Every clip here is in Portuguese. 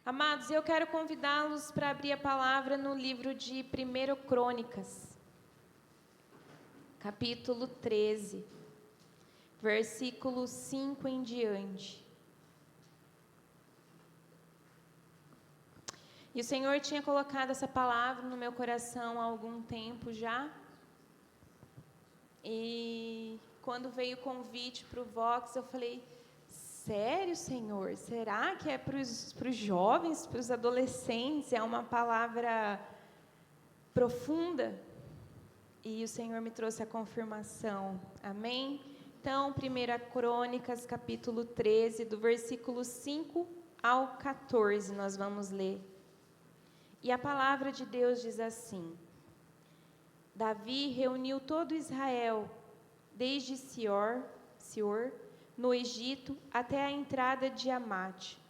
Amados, eu quero convidá-los para abrir a palavra no livro de 1 Crônicas, capítulo 13, versículo 5 em diante. E o Senhor tinha colocado essa palavra no meu coração há algum tempo já. E quando veio o convite para o Vox, eu falei: sério, Senhor? Será que é para os jovens, para os adolescentes? É uma palavra profunda? E o Senhor me trouxe a confirmação. Amém? Então, 1 Crônicas, capítulo 13, do versículo 5 ao 14, nós vamos ler. E a palavra de Deus diz assim: Davi reuniu todo Israel, desde Sior, no Egito, até a entrada de Amate,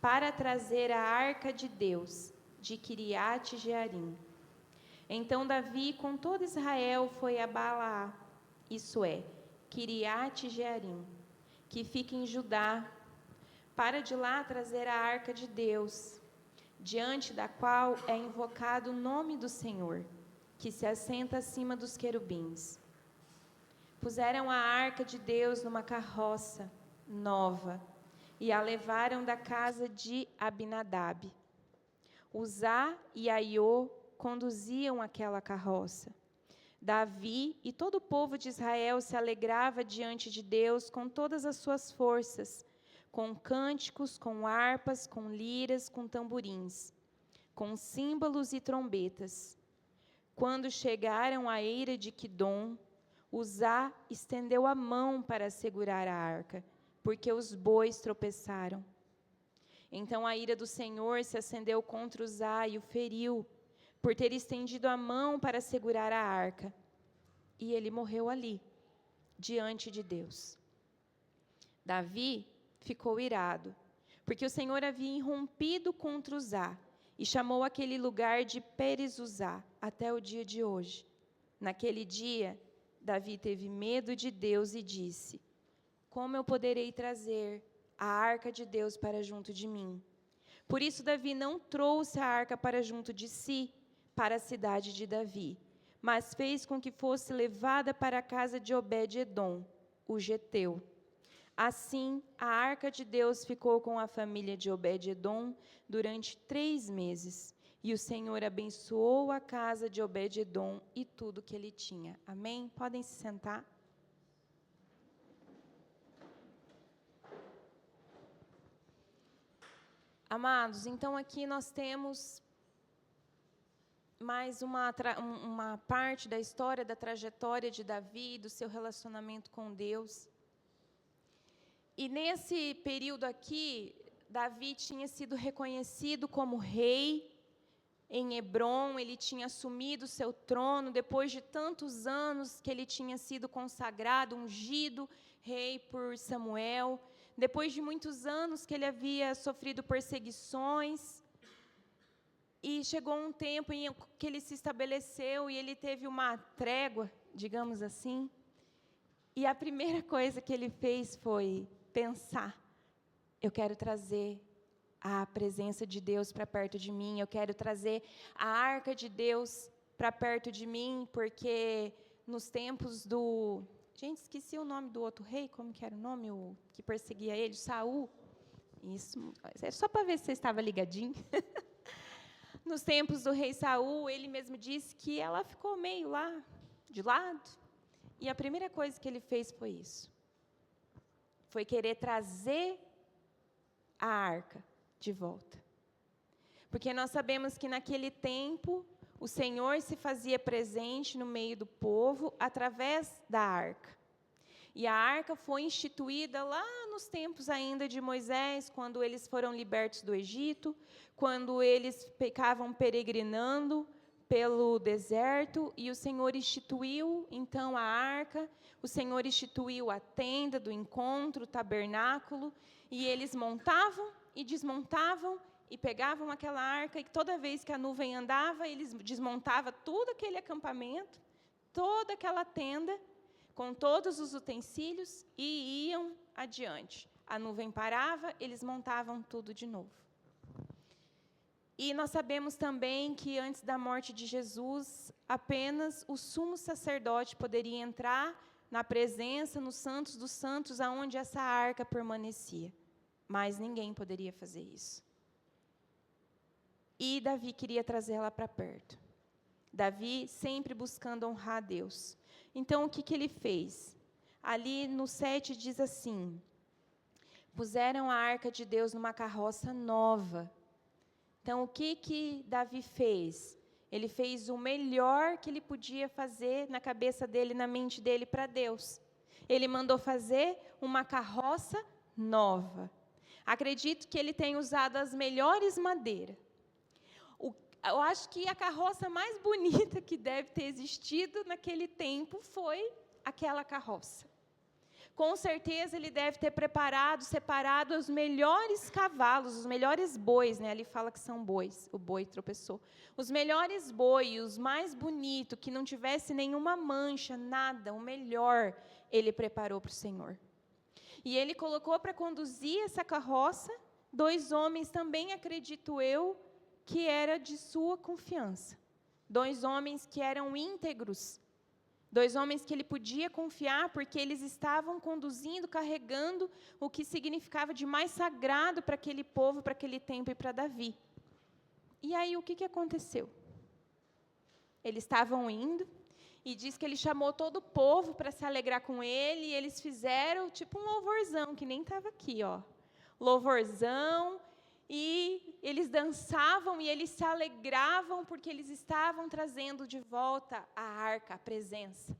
para trazer a arca de Deus, de Quiriate Jearim. Então Davi, com todo Israel, foi a Balaá, isso é, Quiriate Jearim, que fica em Judá, para de lá trazer a arca de Deus, diante da qual é invocado o nome do Senhor, que se assenta acima dos querubins. Puseram a arca de Deus numa carroça nova e a levaram da casa de Abinadab. Uzá e Aiô conduziam aquela carroça. Davi e todo o povo de Israel se alegrava diante de Deus com todas as suas forças, com cânticos, com harpas, com liras, com tamborins, com símbolos e trombetas. Quando chegaram à eira de Quidom, Uzá estendeu a mão para segurar a arca, porque os bois tropeçaram. Então a ira do Senhor se acendeu contra Uzá e o feriu, por ter estendido a mão para segurar a arca. E ele morreu ali, diante de Deus. Davi ficou irado, porque o Senhor havia irrompido contra Uzá, e chamou aquele lugar de Perez-Uzá, até o dia de hoje. Naquele dia, Davi teve medo de Deus e disse: como eu poderei trazer a arca de Deus para junto de mim? Por isso Davi não trouxe a arca para junto de si, para a cidade de Davi, mas fez com que fosse levada para a casa de Obed-edom, o geteu. Assim, a arca de Deus ficou com a família de Obed-edom durante 3 meses. E o Senhor abençoou a casa de Obed-edom e tudo que ele tinha. Amém? Podem se sentar. Amados, então aqui nós temos mais uma parte da história, da trajetória de Davi, do seu relacionamento com Deus. E nesse período aqui, Davi tinha sido reconhecido como rei em Hebrom, ele tinha assumido seu trono, depois de tantos anos que ele tinha sido consagrado, ungido rei por Samuel, depois de muitos anos que ele havia sofrido perseguições, e chegou um tempo em que ele se estabeleceu e ele teve uma trégua, digamos assim, e a primeira coisa que ele fez foi pensar: eu quero trazer a presença de Deus para perto de mim, eu quero trazer a arca de Deus para perto de mim, porque nos tempos do... Gente, esqueci o nome do outro rei, como que era o nome, o que perseguia ele? Saul. Isso, é só para ver se você estava ligadinho. Nos tempos do rei Saul, ele mesmo disse que ela ficou meio lá, de lado, e a primeira coisa que ele fez foi isso. Foi querer trazer a arca de volta. Porque nós sabemos que naquele tempo o Senhor se fazia presente no meio do povo através da arca. E a arca foi instituída lá nos tempos ainda de Moisés, quando eles foram libertos do Egito, quando eles ficavam peregrinando pelo deserto, e o Senhor instituiu, então, a arca, o Senhor instituiu a tenda do encontro, o tabernáculo, e eles montavam e desmontavam, e pegavam aquela arca, e toda vez que a nuvem andava, eles desmontavam todo aquele acampamento, toda aquela tenda, com todos os utensílios, e iam adiante. A nuvem parava, eles montavam tudo de novo. E nós sabemos também que antes da morte de Jesus, apenas o sumo sacerdote poderia entrar na presença, nos santos dos santos, aonde essa arca permanecia. Mas ninguém poderia fazer isso. E Davi queria trazê-la para perto. Davi sempre buscando honrar a Deus. Então, o que ele fez? Ali no 7 diz assim: puseram a arca de Deus numa carroça nova. Então, o que Davi fez? Ele fez o melhor que ele podia fazer na cabeça dele, na mente dele, para Deus. Ele mandou fazer uma carroça nova. Acredito que ele tenha usado as melhores madeiras. Eu acho que a carroça mais bonita que deve ter existido naquele tempo foi aquela carroça. Com certeza ele deve ter separado os melhores cavalos, os melhores bois, né? Ali fala que são bois, o boi tropeçou. Os melhores bois, os mais bonitos, que não tivesse nenhuma mancha, nada, o melhor ele preparou para o Senhor. E ele colocou para conduzir essa carroça 2 homens também, acredito eu, que era de sua confiança. 2 homens que eram íntegros. 2 homens que ele podia confiar, porque eles estavam conduzindo, carregando o que significava de mais sagrado para aquele povo, para aquele tempo e para Davi. E aí o que aconteceu? Eles estavam indo, e diz que ele chamou todo o povo para se alegrar com ele, e eles fizeram tipo um louvorzão, que nem estava aqui, ó. Louvorzão, e eles dançavam e eles se alegravam porque eles estavam trazendo de volta a arca, a presença.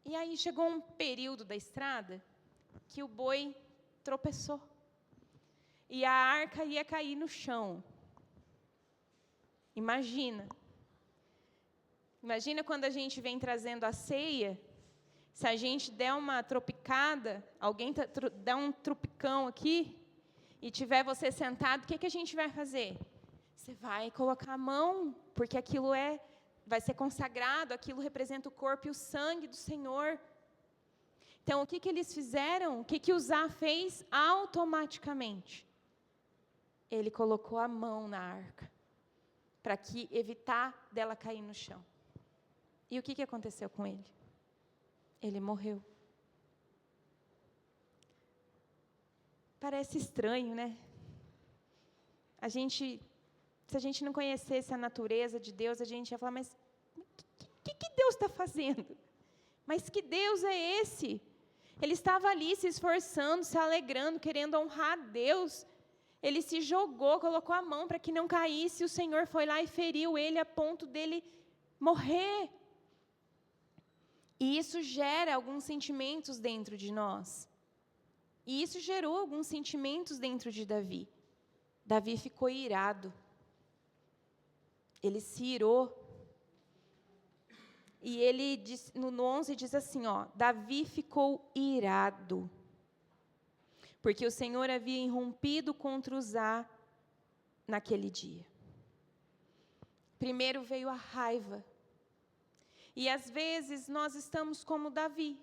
E aí chegou um período da estrada que o boi tropeçou. E a arca ia cair no chão. Imagina quando a gente vem trazendo a ceia, se a gente der uma tropicada, alguém dá um tropicão aqui, e tiver você sentado, o que a gente vai fazer? Você vai colocar a mão, porque aquilo vai ser consagrado, aquilo representa o corpo e o sangue do Senhor. Então, o que eles fizeram? O que Uzá fez automaticamente? Ele colocou a mão na arca, para evitar dela cair no chão. E o que aconteceu com ele? Ele morreu. Parece estranho, né? Se a gente não conhecesse a natureza de Deus, a gente ia falar, mas o que Deus está fazendo? Mas que Deus é esse? Ele estava ali se esforçando, se alegrando, querendo honrar a Deus. Ele se jogou, colocou a mão para que não caísse, e o Senhor foi lá e feriu ele a ponto dele morrer. E isso gera alguns sentimentos dentro de nós. E isso gerou alguns sentimentos dentro de Davi. Davi ficou irado. Ele se irou. E ele, no 11, diz assim, ó, Davi ficou irado, porque o Senhor havia irrompido contra Uzá naquele dia. Primeiro veio a raiva. E às vezes nós estamos como Davi.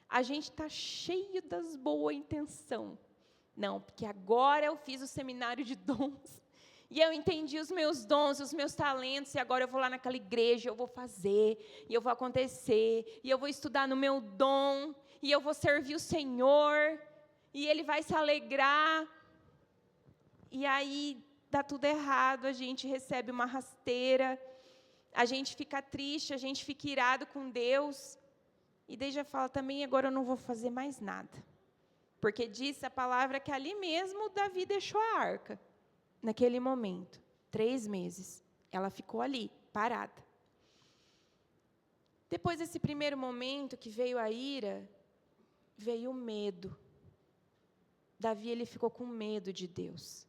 A gente está cheio das boas intenções. Não, porque agora eu fiz o seminário de dons, e eu entendi os meus dons, os meus talentos, e agora eu vou lá naquela igreja, eu vou fazer, e eu vou acontecer, e eu vou estudar no meu dom, e eu vou servir o Senhor, e Ele vai se alegrar. E aí dá tudo errado, a gente recebe uma rasteira, a gente fica triste, a gente fica irado com Deus, e daí já fala também, agora eu não vou fazer mais nada. Porque disse a palavra que ali mesmo Davi deixou a arca. Naquele momento, 3 meses, ela ficou ali, parada. Depois desse primeiro momento que veio a ira, veio o medo. Davi, ele ficou com medo de Deus.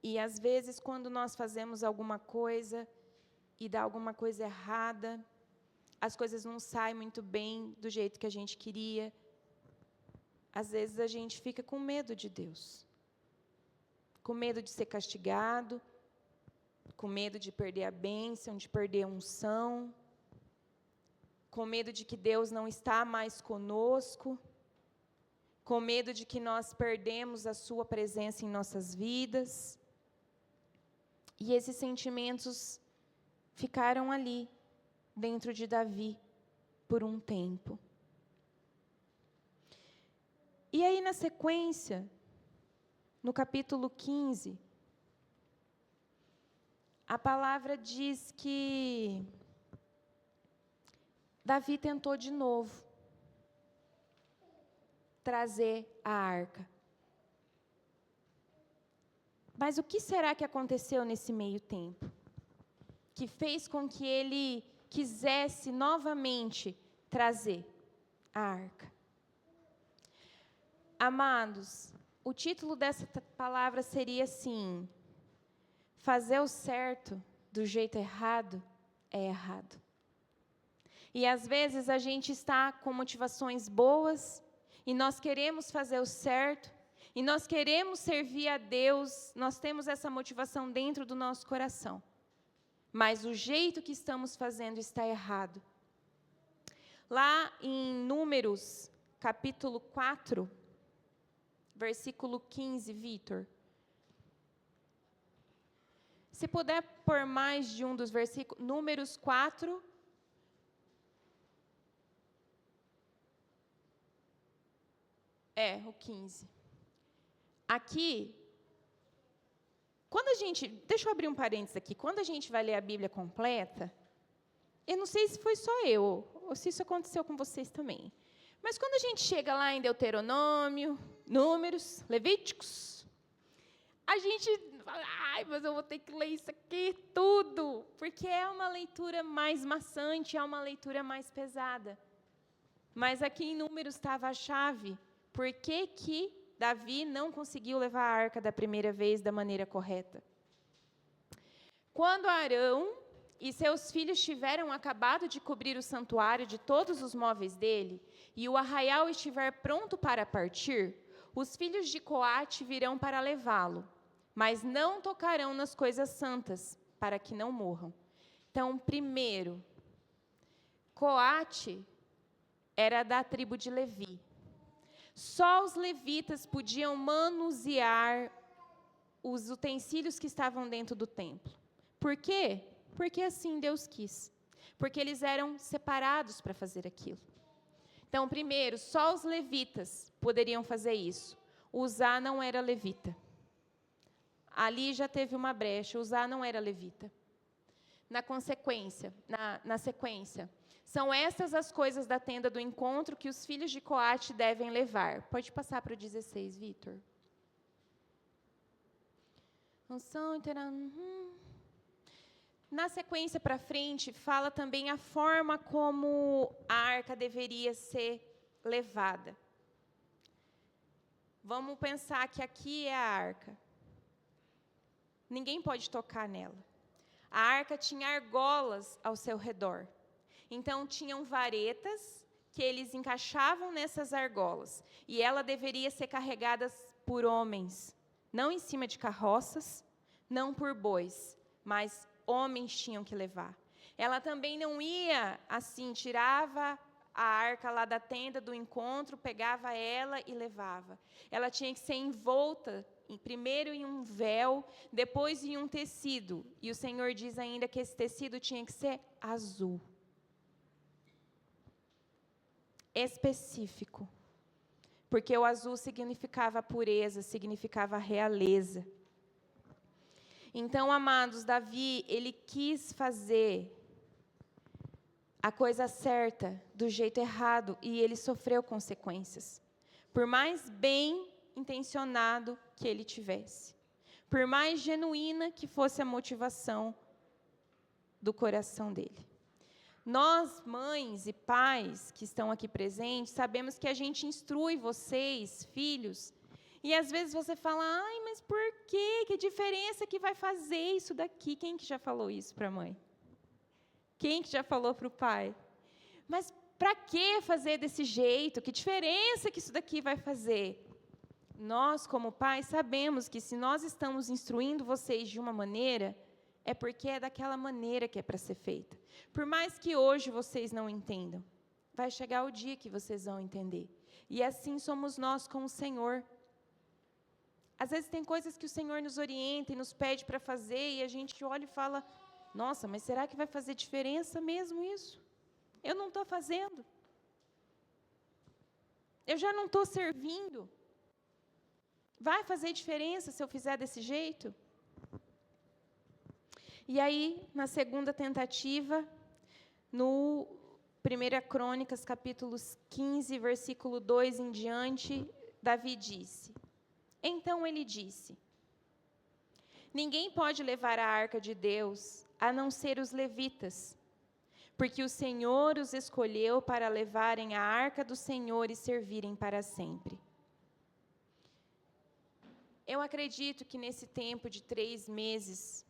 E às vezes, quando nós fazemos alguma coisa e dá alguma coisa errada, as coisas não saem muito bem do jeito que a gente queria. Às vezes a gente fica com medo de Deus. Com medo de ser castigado, com medo de perder a bênção, de perder a unção, com medo de que Deus não está mais conosco, com medo de que nós perdemos a sua presença em nossas vidas. E esses sentimentos ficaram ali, dentro de Davi, por um tempo. E aí, na sequência, no capítulo 15, a palavra diz que Davi tentou de novo trazer a arca. Mas o que será que aconteceu nesse meio tempo? Que fez com que ele quisesse novamente trazer a arca. Amados, o título dessa palavra seria assim: fazer o certo do jeito errado é errado. E às vezes a gente está com motivações boas, e nós queremos fazer o certo, e nós queremos servir a Deus, nós temos essa motivação dentro do nosso coração. Mas o jeito que estamos fazendo está errado. Lá em Números, capítulo 4, versículo 15, Vitor. Se puder pôr mais de um dos versículos, Números 4, o 15. Aqui, deixa eu abrir um parênteses aqui, quando a gente vai ler a Bíblia completa, eu não sei se foi só eu, ou se isso aconteceu com vocês também, mas quando a gente chega lá em Deuteronômio, Números, Levíticos, a gente fala, mas eu vou ter que ler isso aqui tudo, porque é uma leitura mais maçante, é uma leitura mais pesada. Mas aqui em Números estava a chave. Por que Davi não conseguiu levar a arca da primeira vez da maneira correta? Quando Arão e seus filhos tiveram acabado de cobrir o santuário de todos os móveis dele, e o arraial estiver pronto para partir, os filhos de Coate virão para levá-lo, mas não tocarão nas coisas santas, para que não morram. Então, primeiro, Coate era da tribo de Levi. Só os levitas podiam manusear os utensílios que estavam dentro do templo. Por quê? Porque assim Deus quis. Porque eles eram separados para fazer aquilo. Então, primeiro, só os levitas poderiam fazer isso. Uzá não era levita. Ali já teve uma brecha, Uzá não era levita. Na sequência, são estas as coisas da tenda do encontro que os filhos de Coate devem levar. Pode passar para o 16, Vitor. Na sequência para frente, fala também a forma como a arca deveria ser levada. Vamos pensar que aqui é a arca. Ninguém pode tocar nela. A arca tinha argolas ao seu redor. Então, tinham varetas que eles encaixavam nessas argolas. E ela deveria ser carregada por homens, não em cima de carroças, não por bois, mas homens tinham que levar. Ela também não ia assim, tirava a arca lá da tenda do encontro, pegava ela e levava. Ela tinha que ser envolta primeiro em um véu, depois em um tecido. E o Senhor diz ainda que esse tecido tinha que ser azul. Específico. Porque o azul significava pureza, significava realeza. Então, amados, Davi, ele quis fazer a coisa certa do jeito errado e ele sofreu consequências. Por mais bem intencionado que ele tivesse, por mais genuína que fosse a motivação do coração dele. Nós, mães e pais que estão aqui presentes, sabemos que a gente instrui vocês, filhos, e às vezes você fala, mas por quê? Que diferença que vai fazer isso daqui? Quem que já falou isso para a mãe? Quem que já falou para o pai? Mas para que fazer desse jeito? Que diferença que isso daqui vai fazer? Nós, como pais, sabemos que se nós estamos instruindo vocês de uma maneira, é porque é daquela maneira que é para ser feita. Por mais que hoje vocês não entendam, vai chegar o dia que vocês vão entender. E assim somos nós com o Senhor. Às vezes tem coisas que o Senhor nos orienta e nos pede para fazer, e a gente olha e fala, nossa, mas será que vai fazer diferença mesmo isso? Eu não estou fazendo. Eu já não estou servindo. Vai fazer diferença se eu fizer desse jeito? E aí, na segunda tentativa, no 1 Crônicas, capítulos 15, versículo 2 em diante, Davi disse, então ele disse, ninguém pode levar a arca de Deus, a não ser os levitas, porque o Senhor os escolheu para levarem a arca do Senhor e servirem para sempre. Eu acredito que nesse tempo de 3 meses,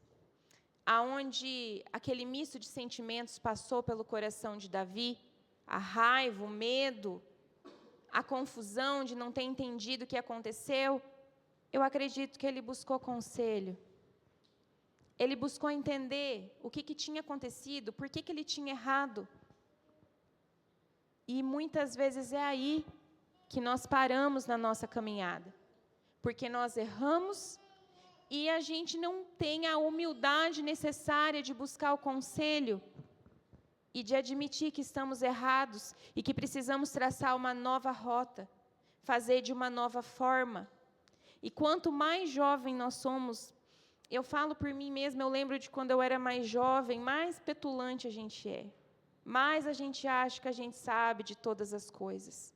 aonde aquele misto de sentimentos passou pelo coração de Davi, a raiva, o medo, a confusão de não ter entendido o que aconteceu, eu acredito que ele buscou conselho. Ele buscou entender o que tinha acontecido, por que ele tinha errado. E muitas vezes é aí que nós paramos na nossa caminhada, porque nós erramos e a gente não tem a humildade necessária de buscar o conselho e de admitir que estamos errados e que precisamos traçar uma nova rota, fazer de uma nova forma. E quanto mais jovem nós somos, eu falo por mim mesma, eu lembro de quando eu era mais jovem, mais petulante a gente é, mais a gente acha que a gente sabe de todas as coisas.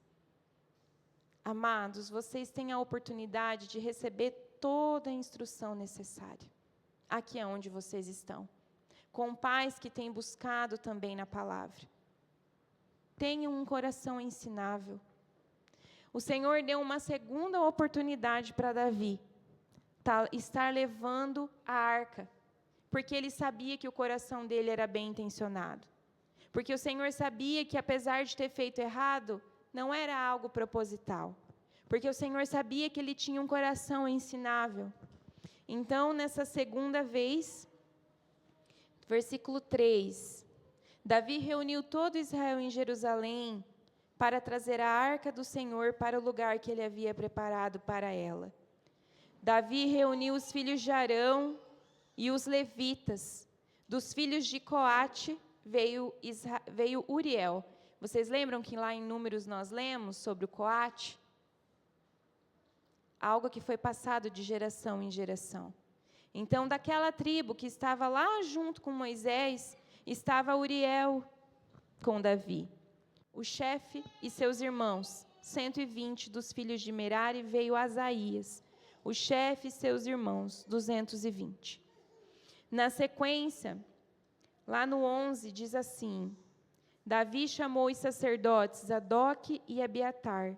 Amados, vocês têm a oportunidade de receber toda a instrução necessária, aqui é onde vocês estão, com pais que têm buscado também na palavra. Tenham um coração ensinável. O Senhor deu uma segunda oportunidade para Davi, estar levando a arca, porque ele sabia que o coração dele era bem intencionado. Porque o Senhor sabia que, apesar de ter feito errado, não era algo proposital. Porque o Senhor sabia que ele tinha um coração ensinável. Então, nessa segunda vez, versículo 3, Davi reuniu todo Israel em Jerusalém para trazer a arca do Senhor para o lugar que ele havia preparado para ela. Davi reuniu os filhos de Arão e os levitas. Dos filhos de Coate veio Uriel. Vocês lembram que lá em Números nós lemos sobre o Coate? Algo que foi passado de geração em geração. Então, daquela tribo que estava lá junto com Moisés, estava Uriel com Davi. O chefe e seus irmãos, 120 dos filhos de Merari, veio Asaías. O chefe e seus irmãos, 220. Na sequência, lá no 11, diz assim, Davi chamou os sacerdotes Zadoque e Abiatar,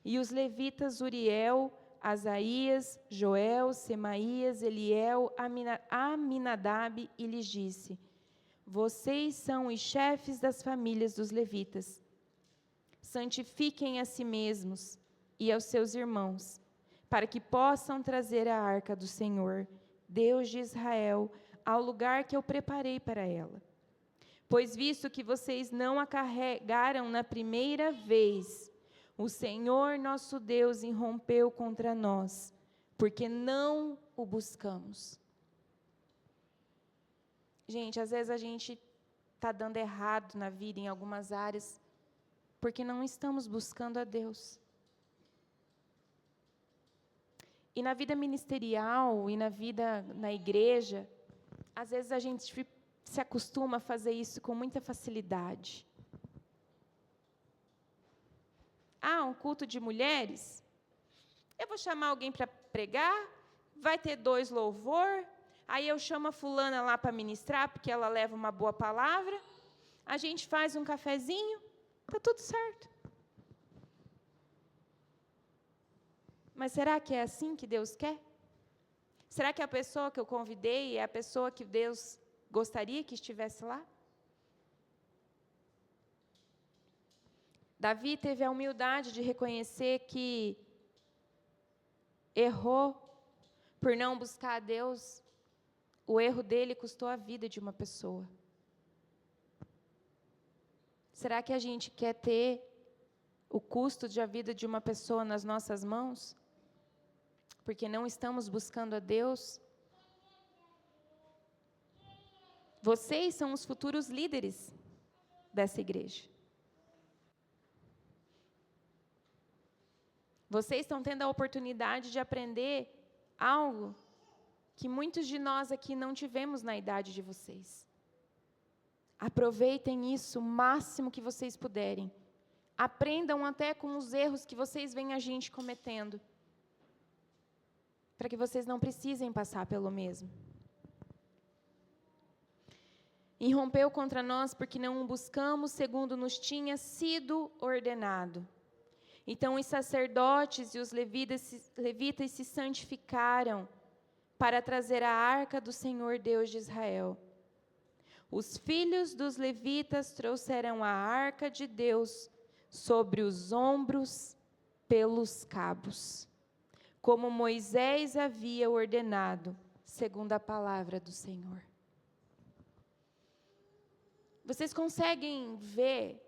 e os levitas Uriel, Asaías, Joel, Semaías, Eliel, Aminadab, e lhes disse, vocês são os chefes das famílias dos levitas. Santifiquem a si mesmos e aos seus irmãos, para que possam trazer a arca do Senhor, Deus de Israel, ao lugar que eu preparei para ela. Pois visto que vocês não a carregaram na primeira vez, o Senhor nosso Deus irrompeu contra nós, porque não o buscamos. Gente, às vezes a gente está dando errado na vida em algumas áreas, porque não estamos buscando a Deus. E na vida ministerial, e na vida na igreja, às vezes a gente se acostuma a fazer isso com muita facilidade. Um culto de mulheres? Eu vou chamar alguém para pregar, vai ter 2 louvor, aí eu chamo a fulana lá para ministrar, porque ela leva uma boa palavra, a gente faz um cafezinho, está tudo certo. Mas será que é assim que Deus quer? Será que a pessoa que eu convidei é a pessoa que Deus gostaria que estivesse lá? Davi teve a humildade de reconhecer que errou por não buscar a Deus. O erro dele custou a vida de uma pessoa. Será que a gente quer ter o custo da vida de uma pessoa nas nossas mãos? porque não estamos buscando a Deus. Vocês são os futuros líderes dessa igreja. Vocês estão tendo a oportunidade de aprender algo que muitos de nós aqui não tivemos na idade de vocês. Aproveitem isso o máximo que vocês puderem. Aprendam até com os erros que vocês veem a gente cometendo, para que vocês não precisem passar pelo mesmo. Irrompeu contra nós porque não o buscamos segundo nos tinha sido ordenado. Então os sacerdotes e os levitas se santificaram para trazer a arca do Senhor Deus de Israel. Os filhos dos levitas trouxeram a arca de Deus sobre os ombros pelos cabos, como Moisés havia ordenado, segundo a palavra do Senhor. Vocês conseguem ver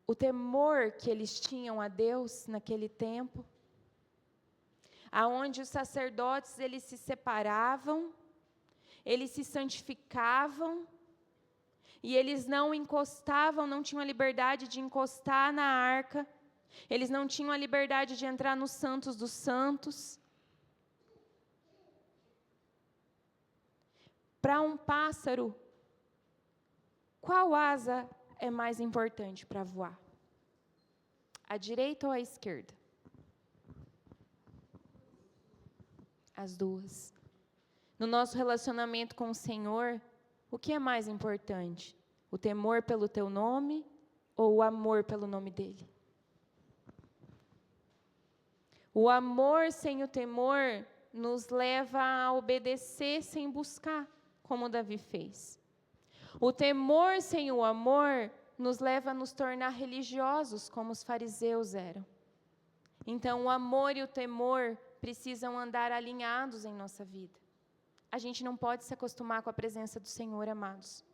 o temor que eles tinham a Deus naquele tempo? Aonde os sacerdotes, eles se separavam, eles se santificavam, e eles não encostavam, não tinham a liberdade de encostar na arca, eles não tinham a liberdade de entrar nos santos dos santos. Para um pássaro, qual asa é mais importante para voar? A direita ou a esquerda? As duas. No nosso relacionamento com o Senhor, o que é mais importante? O temor pelo teu nome ou o amor pelo nome dele? O amor sem o temor nos leva a obedecer sem buscar, como Davi fez. O temor sem o amor nos leva a nos tornar religiosos, como os fariseus eram. Então, o amor e o temor precisam andar alinhados em nossa vida. A gente não pode se acostumar com a presença do Senhor, amados.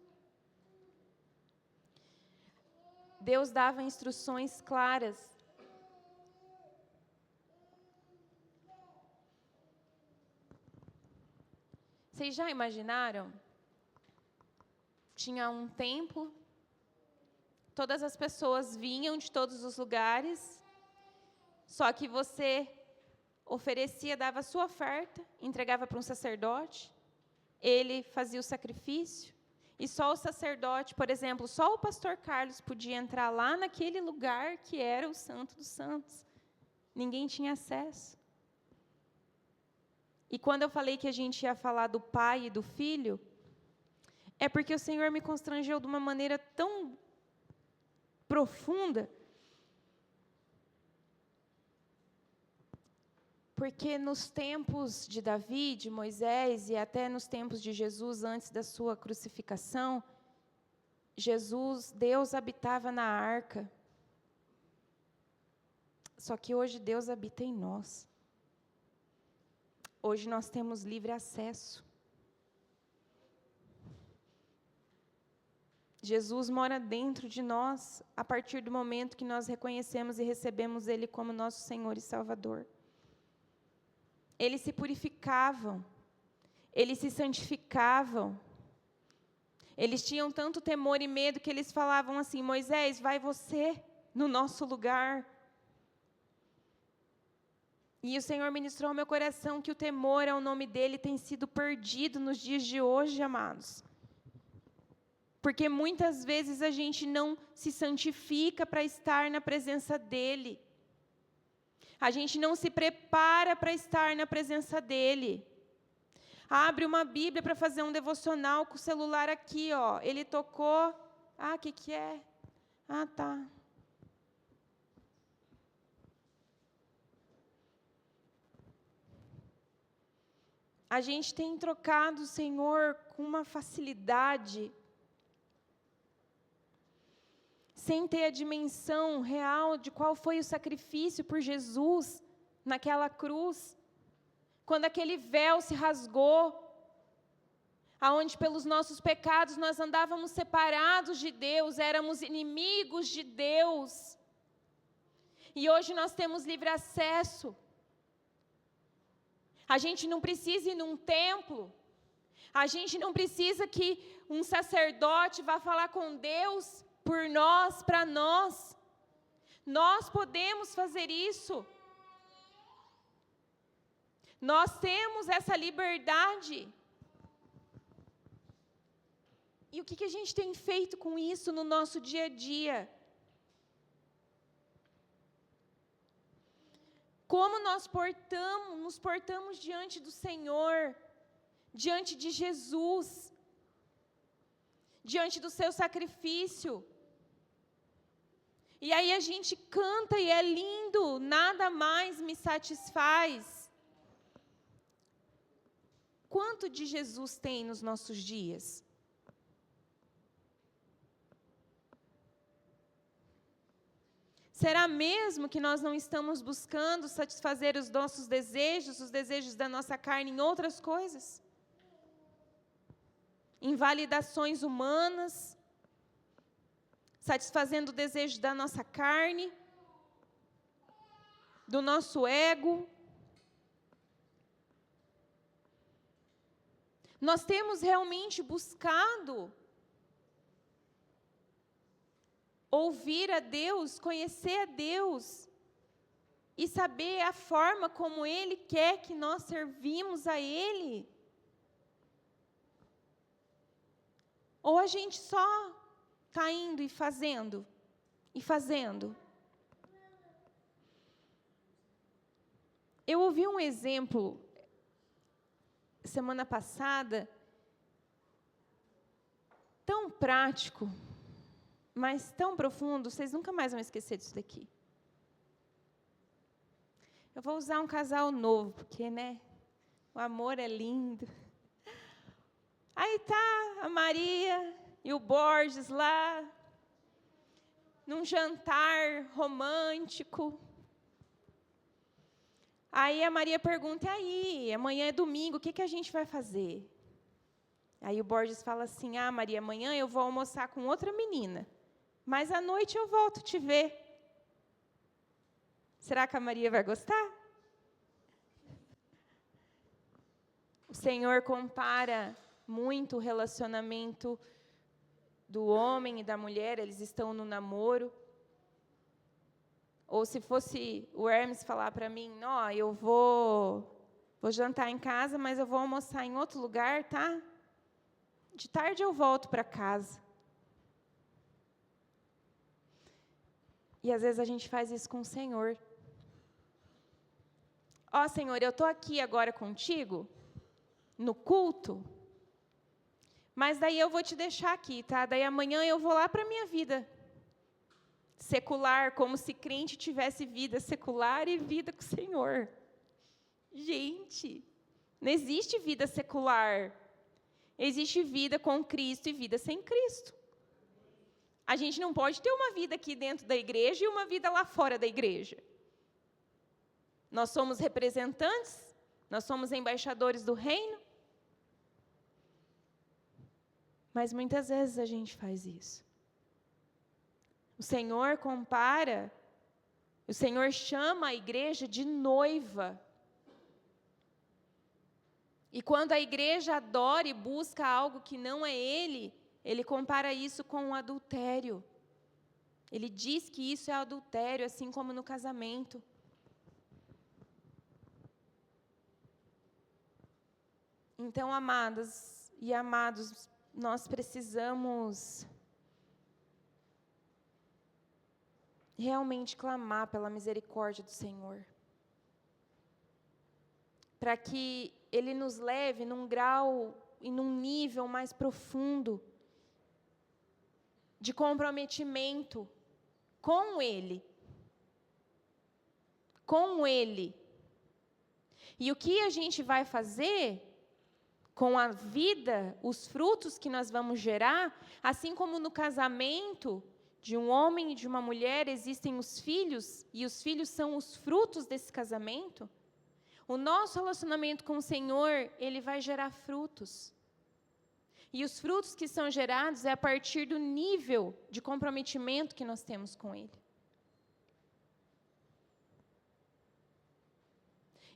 Deus dava instruções claras. Vocês já imaginaram? Tinha um templo, todas as pessoas vinham de todos os lugares, só que você oferecia, dava a sua oferta, entregava para um sacerdote, ele fazia o sacrifício, e só o sacerdote, por exemplo, só o pastor Carlos podia entrar lá naquele lugar que era o Santo dos Santos. Ninguém tinha acesso. E quando eu falei que a gente ia falar do Pai e do Filho, é porque o Senhor me constrangeu de uma maneira tão profunda. Porque nos tempos de Davi, de Moisés e até nos tempos de Jesus, antes da sua crucificação, Deus habitava na arca. Só que hoje Deus habita em nós. Hoje nós temos livre acesso. Jesus mora dentro de nós a partir do momento que nós reconhecemos e recebemos Ele como nosso Senhor e Salvador. Eles se purificavam, eles se santificavam, eles tinham tanto temor e medo que eles falavam assim: Moisés, vai você no nosso lugar. E o Senhor ministrou ao meu coração que o temor ao nome dEle tem sido perdido nos dias de hoje, amados. Porque muitas vezes a gente não se santifica para estar na presença dEle. A gente não se prepara para estar na presença dEle. Abre uma Bíblia para fazer um devocional com o celular aqui, ó. Ele tocou. Ah, o que é? Ah, tá. A gente tem trocado o Senhor com uma facilidade, sem ter a dimensão real de qual foi o sacrifício por Jesus naquela cruz, quando aquele véu se rasgou, aonde pelos nossos pecados nós andávamos separados de Deus, éramos inimigos de Deus, e hoje nós temos livre acesso. A gente não precisa ir num templo. A gente não precisa que um sacerdote vá falar com Deus por nós, para nós. Nós podemos fazer isso. Nós temos essa liberdade. E o que a gente tem feito com isso no nosso dia a dia? Como nós nos portamos diante do Senhor, diante de Jesus, diante do seu sacrifício. E aí a gente canta e é lindo, nada mais me satisfaz. Quanto de Jesus tem nos nossos dias? Será mesmo que nós não estamos buscando satisfazer os nossos desejos, os desejos da nossa carne em outras coisas? Em validações humanas, satisfazendo o desejo da nossa carne, do nosso ego. Nós temos realmente buscado ouvir a Deus, conhecer a Deus e saber a forma como Ele quer que nós servimos a Ele? Ou a gente só está indo e fazendo, e fazendo? Eu ouvi um exemplo semana passada, tão prático, mas tão profundo, vocês nunca mais vão esquecer disso daqui. Eu vou usar um casal novo, porque, né, o amor é lindo. Aí tá a Maria e o Borges lá, num jantar romântico. Aí a Maria pergunta, e aí, amanhã é domingo, o que a gente vai fazer? Aí o Borges fala assim, Maria, amanhã eu vou almoçar com outra menina, mas à noite eu volto te ver. Será que a Maria vai gostar? O Senhor compara muito o relacionamento do homem e da mulher, eles estão no namoro. Ou se fosse o Hermes falar para mim, eu vou jantar em casa, mas eu vou almoçar em outro lugar, tá? De tarde eu volto para casa. E às vezes a gente faz isso com o Senhor. Senhor, eu estou aqui agora contigo, no culto, mas daí eu vou te deixar aqui, tá? Daí amanhã eu vou lá para a minha vida secular, como se crente tivesse vida secular e vida com o Senhor. Gente, não existe vida secular. Existe vida com Cristo e vida sem Cristo. A gente não pode ter uma vida aqui dentro da igreja e uma vida lá fora da igreja. Nós somos representantes, nós somos embaixadores do reino. Mas muitas vezes a gente faz isso. O Senhor compara, o Senhor chama a igreja de noiva. E quando a igreja adora e busca algo que não é Ele compara isso com o adultério. Ele diz que isso é adultério, assim como no casamento. Então, amadas e amados, nós precisamos realmente clamar pela misericórdia do Senhor, para que Ele nos leve num grau e num nível mais profundo de comprometimento com Ele. Com Ele. E o que a gente vai fazer com a vida, os frutos que nós vamos gerar, assim como no casamento de um homem e de uma mulher existem os filhos, e os filhos são os frutos desse casamento, o nosso relacionamento com o Senhor, ele vai gerar frutos. E os frutos que são gerados é a partir do nível de comprometimento que nós temos com Ele.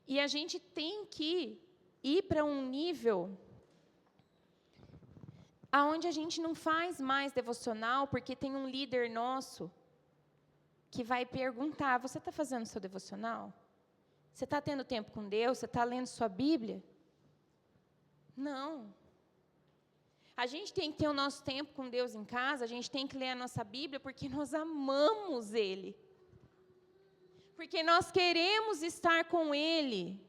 E a gente tem que ir para um nível aonde a gente não faz mais devocional, porque tem um líder nosso que vai perguntar: você está fazendo seu devocional? Você está tendo tempo com Deus? Você está lendo sua Bíblia? Não. A gente tem que ter o nosso tempo com Deus em casa, a gente tem que ler a nossa Bíblia, porque nós amamos Ele. Porque nós queremos estar com Ele.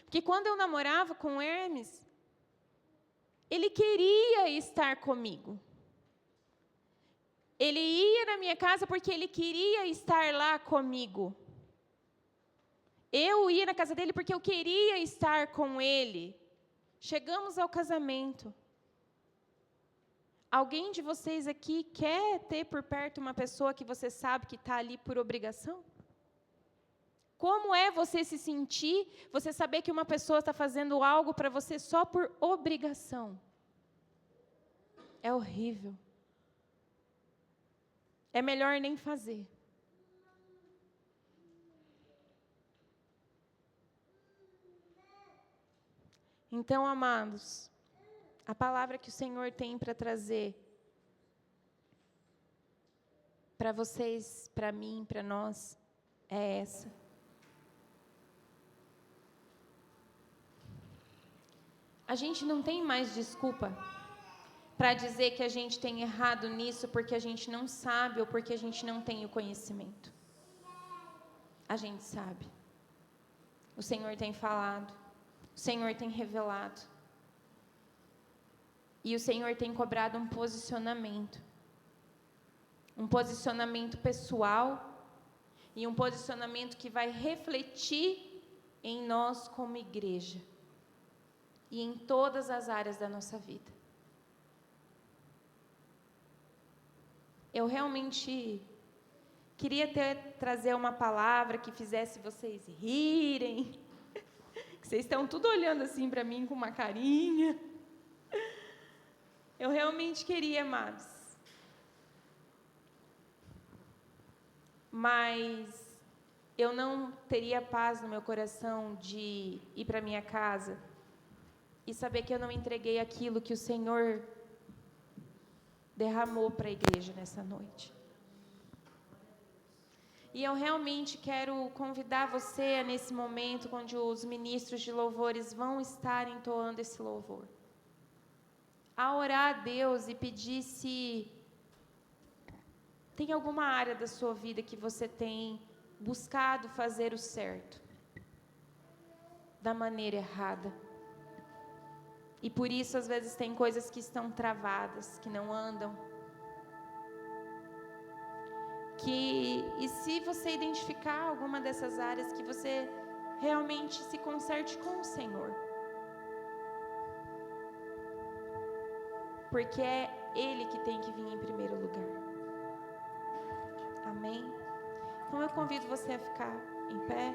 Porque quando eu namorava com Hermes, ele queria estar comigo. Ele ia na minha casa porque ele queria estar lá comigo. Eu ia na casa dele porque eu queria estar com ele. Chegamos ao casamento. Alguém de vocês aqui quer ter por perto uma pessoa que você sabe que está ali por obrigação? Como é você se sentir, você saber que uma pessoa está fazendo algo para você só por obrigação? É horrível. É melhor nem fazer. Então, amados, a palavra que o Senhor tem para trazer para vocês, para mim, para nós, é essa. A gente não tem mais desculpa para dizer que a gente tem errado nisso porque a gente não sabe ou porque a gente não tem o conhecimento. A gente sabe. O Senhor tem falado. O Senhor tem revelado. E o Senhor tem cobrado um posicionamento. Um posicionamento pessoal e um posicionamento que vai refletir em nós como igreja. E em todas as áreas da nossa vida. Eu realmente queria trazer uma palavra que fizesse vocês rirem. Vocês estão tudo olhando assim para mim com uma carinha. Eu realmente queria, amados. Mas eu não teria paz no meu coração de ir para minha casa e saber que eu não entreguei aquilo que o Senhor derramou para a igreja nessa noite. E eu realmente quero convidar você, nesse momento, onde os ministros de louvores vão estar entoando esse louvor, a orar a Deus e pedir se tem alguma área da sua vida que você tem buscado fazer o certo, da maneira errada. E por isso, às vezes, tem coisas que estão travadas, que não andam. E se você identificar alguma dessas áreas, que você realmente se conserte com o Senhor. Porque é Ele que tem que vir em primeiro lugar. Amém? Então eu convido você a ficar em pé.